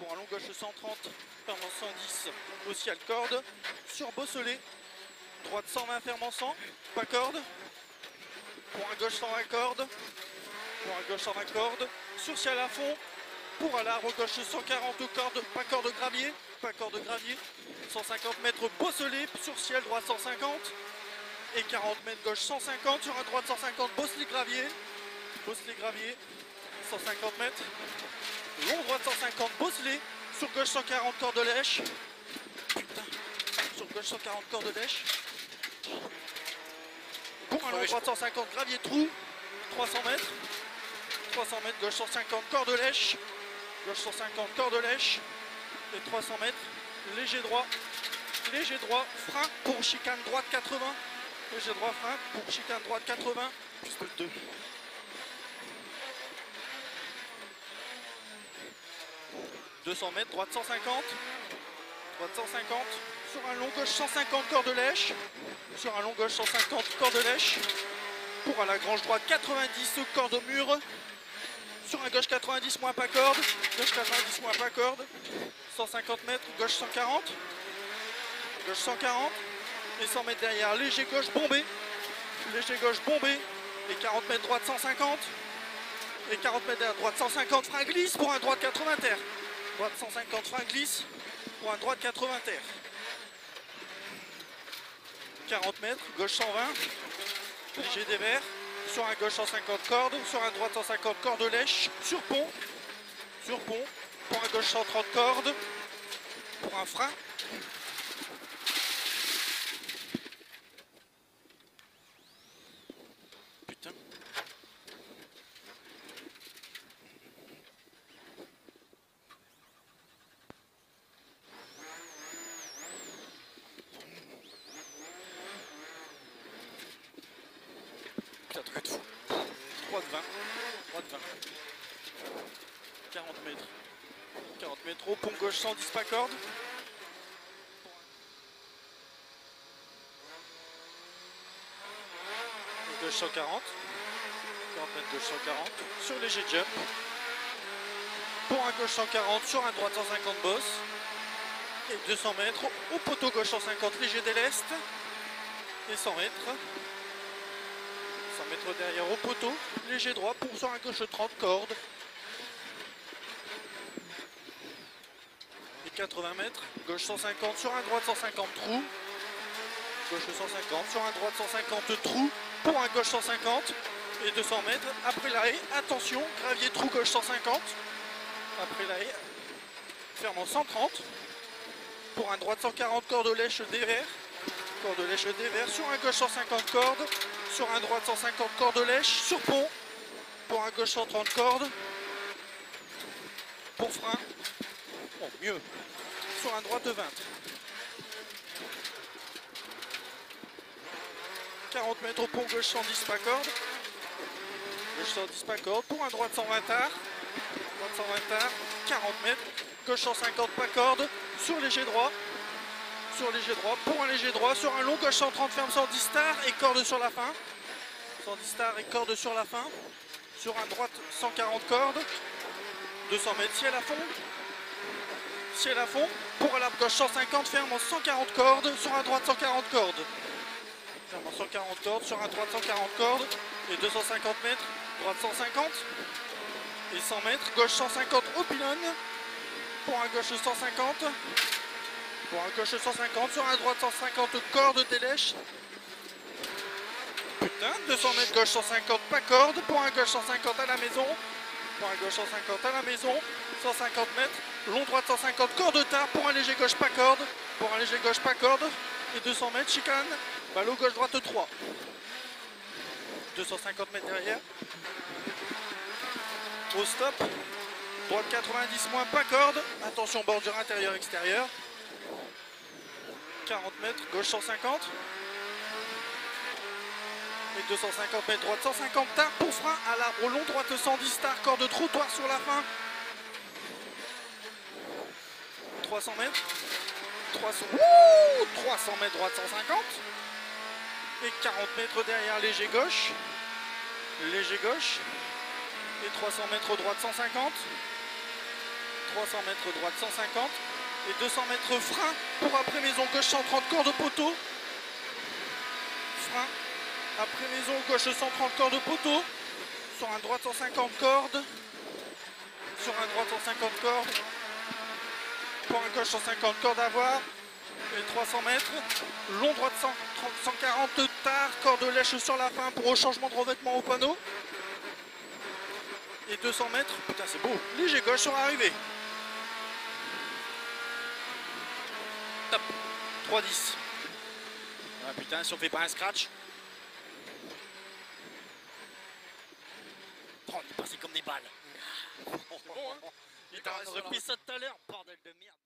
Pour un long gauche 130, ferme en 110, aussi à corde. Sur bosselé, droite 120, ferme en 100, pas corde. Pour un gauche 120 corde. Pour un gauche 120 corde. Sur ciel à fond. Pour un l'arbre gauche 140 corde, pas corde gravier. Pas corde gravier. 150 mètres bosselé, sur ciel droite 150. Et 40 mètres gauche 150, sur un droite 150, bosselé gravier. Bosselé gravier, 150 mètres. Long droite 150, bosselé. Sur gauche 140, corde lèche. Putain. Sur gauche 140, corde lèche. Pour un long droite 150, gravier trou. 300 mètres. 300 mètres, gauche 150, corde lèche. Gauche 150, corde lèche. Et 300 mètres, léger droit. Léger droit, frein pour chicane droite 80. Léger droit, frein pour chicane droite 80. Plus de 2. « 200 mètres, droite 150, droite 150, sur un long gauche 150, corde lèche, sur un long gauche 150, corde lèche, pour à la grange droite 90, corde au mur, sur un gauche 90, moins pas corde, gauche 90, moins pas corde, 150 mètres, gauche 140, gauche 140, et 100 mètres derrière, léger gauche bombé, et 40 mètres droite 150, et 40 mètres derrière, droite 150, frein glisse pour un droite 80 terre. Droite 150, frein glisse pour un droite 80 terre. 40 mètres, gauche 120, léger dévers, sur un gauche 150 corde, sur un droite 150 corde lèche, sur pont, pour un gauche 130 corde, pour un frein. Putain. Ça doit être fou. 3 de 20. 3 de 20. 40 mètres. 40 mètres au pont gauche 110 pas corde. Gauche 140. 40 mètres gauche 140. Sur léger jump. Pour un gauche 140 sur un droite 150 bosse. Et 200 mètres au poteau gauche 150 léger déleste. Et 100 mètres. 100 mètres derrière au poteau, léger droit pour sur un gauche 30 cordes. Et 80 mètres, gauche 150 sur un droite 150 trou. Gauche 150 sur un droite 150 trou pour un gauche 150. Et 200 mètres après l'arrêt, attention, gravier trou gauche 150. Après l'arrêt, fermant 130 pour un droite 140 corde lèche dévers. Corde lèche dévers sur un gauche 150 cordes. Sur un droite 150 corde lèche, sur pont, pour un gauche 130 cordes, pour frein, bon mieux, sur un droite 20. 40 mètres au pont gauche 110 pas corde, gauche 110 pas corde, pour un droite 120 tard, droite 120 tard, 40 mètres, gauche 150 pas corde, sur léger droit, pour un léger droit, sur un long gauche 130 ferme 110 star et corde sur la fin. 110 star et corde sur la fin. Sur un droite 140 cordes. 200 mètres ciel à fond. Ciel à fond. Pour un l'arbre gauche 150 ferme en 140 cordes. Sur un droite 140 cordes. Ferme en 140 cordes. Sur un droite 140 cordes. Et 250 mètres. Droite 150. Et 100 mètres. Gauche 150 au pylône. Pour un gauche 150. Pour un gauche 150, sur un droite 150, corde délèche. Putain, 200 mètres gauche 150, pas corde. Pour un gauche 150 à la maison. Pour un gauche 150 à la maison. 150 mètres, long droite 150, corde tard. Pour un léger gauche, pas corde. Pour un léger gauche, pas corde. Et 200 mètres, chicane. Ballot gauche droite 3. 250 mètres derrière. Au stop. Droite 90 moins, pas corde. Attention, bordure intérieur-extérieur. 40 mètres, gauche 150. Et 250 mètres, droite 150 tard pour frein à l'arbre long, droite 110 star, corde trottoir sur la fin. 300 mètres. 300 mètres, droite 150. Et 40 mètres derrière, léger gauche. Léger gauche. Et 300 mètres droite 150. 300 mètres droite 150 et 200 mètres frein pour après maison gauche 130 corps de poteau. Frein après maison gauche 130 corps de poteau. Sur un droite 150 cordes. Sur un droite 150 cordes. Pour un gauche 150 cordes à voir. Et 300 mètres. Long droite 140 tard. Corde lèche sur la fin pour au changement de revêtement au panneau. Et 200 mètres. Putain c'est beau. Léger gauche sur arrivée. Top. 3-10. Ah putain si on fait pas un scratch. Oh, on est passé comme des balles. C'est bon hein. Il t'a repris ça tout à l'heure, bordel de merde.